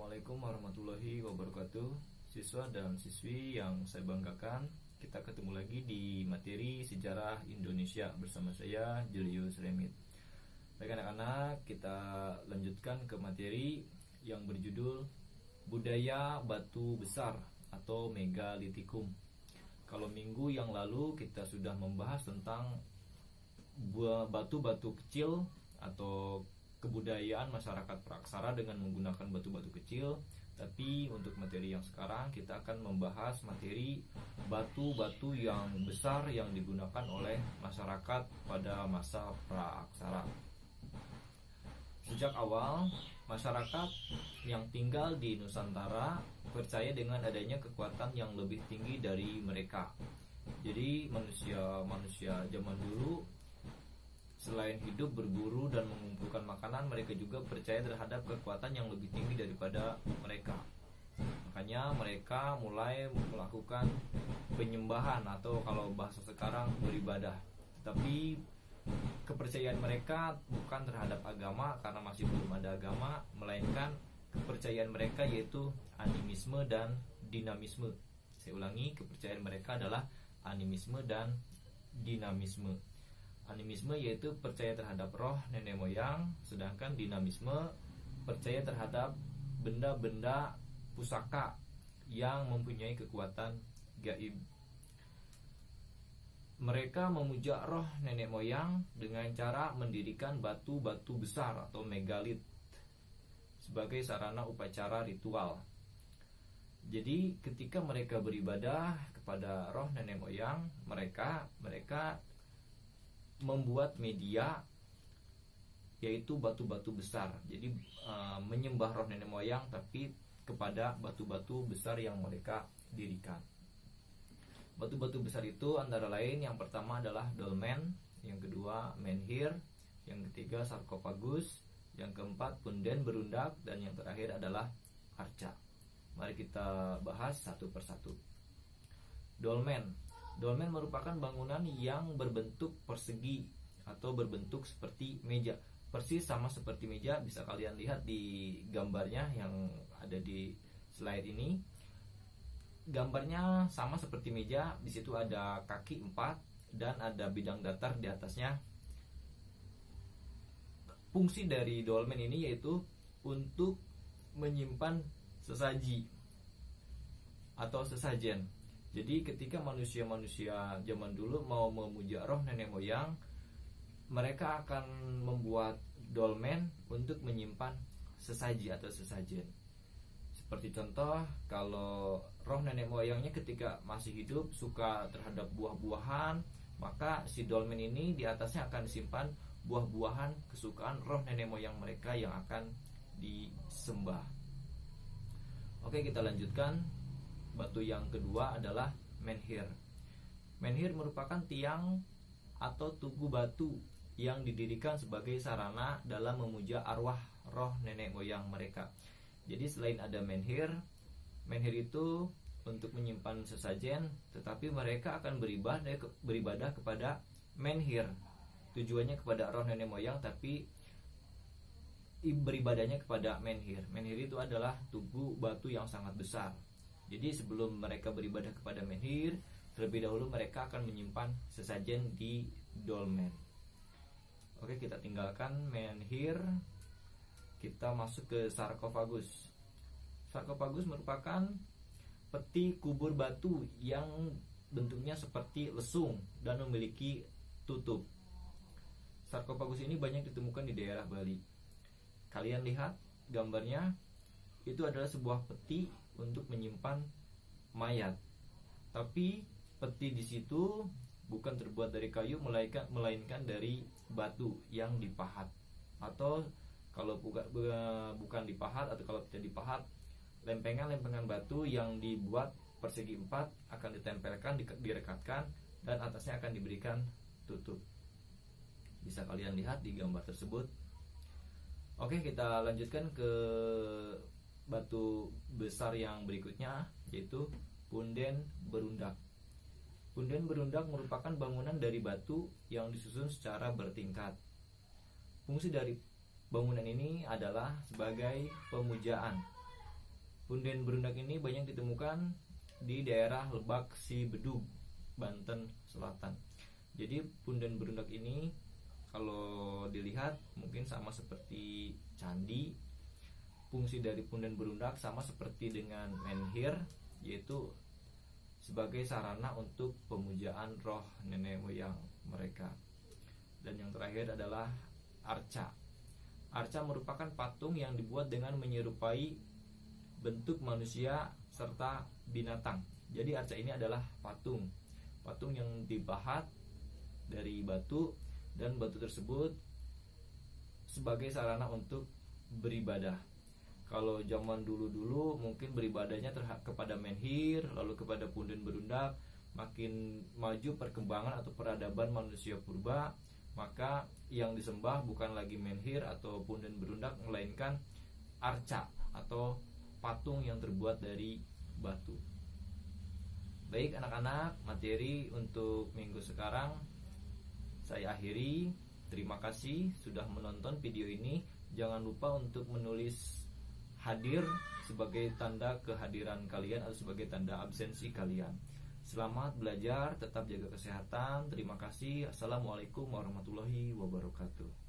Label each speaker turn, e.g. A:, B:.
A: Assalamualaikum warahmatullahi wabarakatuh. Siswa dan siswi yang saya banggakan, kita ketemu lagi di materi sejarah Indonesia bersama saya Julius Remit. Baik anak-anak, kita lanjutkan ke materi yang berjudul Budaya Batu Besar atau Megalitikum. Kalau minggu yang lalu kita sudah membahas tentang batu-batu kecil atau kebudayaan masyarakat Praksara dengan menggunakan batu-batu kecil. Tapi untuk materi yang sekarang kita akan membahas materi batu-batu yang besar yang digunakan oleh masyarakat pada masa Praksara. Sejak awal, masyarakat yang tinggal di Nusantara percaya dengan adanya kekuatan yang lebih tinggi dari mereka. Jadi manusia zaman dulu selain hidup berburu dan mengumpulkan makanan, mereka juga percaya terhadap kekuatan yang lebih tinggi daripada mereka. Makanya mereka mulai melakukan penyembahan atau kalau bahasa sekarang beribadah. Tetapi kepercayaan mereka bukan terhadap agama karena masih belum ada agama, melainkan kepercayaan mereka yaitu animisme dan dinamisme. Saya ulangi, kepercayaan mereka adalah animisme dan dinamisme. Animisme yaitu percaya terhadap roh nenek moyang, sedangkan dinamisme percaya terhadap benda-benda pusaka yang mempunyai kekuatan gaib. Mereka memuja roh nenek moyang dengan cara mendirikan batu-batu besar atau megalit sebagai sarana upacara ritual. Jadi ketika mereka beribadah kepada roh nenek moyang, mereka membuat media yaitu batu-batu besar. Jadi menyembah roh nenek moyang tapi kepada batu-batu besar yang mereka dirikan. Batu-batu besar itu antara lain yang pertama adalah dolmen, yang kedua menhir, yang ketiga sarkofagus, yang keempat punden berundak, dan yang terakhir adalah arca. Mari kita bahas satu persatu. Dolmen merupakan bangunan yang berbentuk persegi atau berbentuk seperti meja. Persis sama seperti meja, bisa kalian lihat di gambarnya yang ada di slide ini. Gambarnya sama seperti meja, di situ ada kaki 4 dan ada bidang datar di atasnya. Fungsi dari dolmen ini yaitu untuk menyimpan sesaji atau sesajen. Jadi ketika manusia-manusia zaman dulu mau memuja roh nenek moyang, mereka akan membuat dolmen untuk menyimpan sesaji atau sesajen. Seperti contoh, kalau roh nenek moyangnya ketika masih hidup suka terhadap buah-buahan, maka si dolmen ini di atasnya akan disimpan buah-buahan kesukaan roh nenek moyang mereka yang akan disembah. Oke, kita lanjutkan. Batu yang kedua adalah menhir. Menhir merupakan tiang atau tugu batu yang didirikan sebagai sarana dalam memuja arwah roh nenek moyang mereka. Jadi selain ada menhir itu untuk menyimpan sesajen, tetapi mereka akan beribadah kepada menhir. Tujuannya kepada roh nenek moyang, tapi beribadahnya kepada menhir. Menhir itu adalah tugu batu yang sangat besar. Jadi sebelum mereka beribadah kepada menhir, terlebih dahulu mereka akan menyimpan sesajen di dolmen. Oke, kita tinggalkan menhir. Kita masuk ke sarkofagus. Sarkofagus merupakan peti kubur batu yang bentuknya seperti lesung dan memiliki tutup. Sarkofagus ini banyak ditemukan di daerah Bali. Kalian lihat gambarnya, itu adalah sebuah peti untuk menyimpan mayat. Tapi peti di situ bukan terbuat dari kayu, melainkan dari batu yang dipahat. Atau kalau bukan dipahat, atau kalau tidak dipahat, lempengan-lempengan batu yang dibuat persegi 4 akan ditempelkan, direkatkan, dan atasnya akan diberikan tutup. Bisa kalian lihat di gambar tersebut. Oke, kita lanjutkan ke batu besar yang berikutnya, yaitu punden berundak. Punden berundak merupakan bangunan dari batu yang disusun secara bertingkat. Fungsi dari bangunan ini adalah sebagai pemujaan. Punden berundak ini banyak ditemukan di daerah Lebak Sibedug, Banten Selatan. Jadi punden berundak ini kalau dilihat mungkin sama seperti candi. Fungsi dari punden berundak sama seperti dengan menhir, yaitu sebagai sarana untuk pemujaan roh nenek moyang mereka. Dan yang terakhir adalah arca. Arca merupakan patung yang dibuat dengan menyerupai bentuk manusia serta binatang. Jadi arca ini adalah patung yang dipahat dari batu, dan batu tersebut sebagai sarana untuk beribadah. Kalau zaman dulu mungkin beribadahnya kepada menhir, lalu kepada punden berundak. Makin maju perkembangan atau peradaban manusia purba, maka yang disembah bukan lagi menhir atau punden berundak, melainkan arca atau patung yang terbuat dari batu. Baik anak-anak, materi untuk minggu sekarang saya akhiri. Terima kasih sudah menonton video ini. Jangan lupa untuk menulis hadir sebagai tanda kehadiran kalian atau sebagai tanda absensi kalian. Selamat belajar, tetap jaga kesehatan. Terima kasih. Assalamualaikum warahmatullahi wabarakatuh.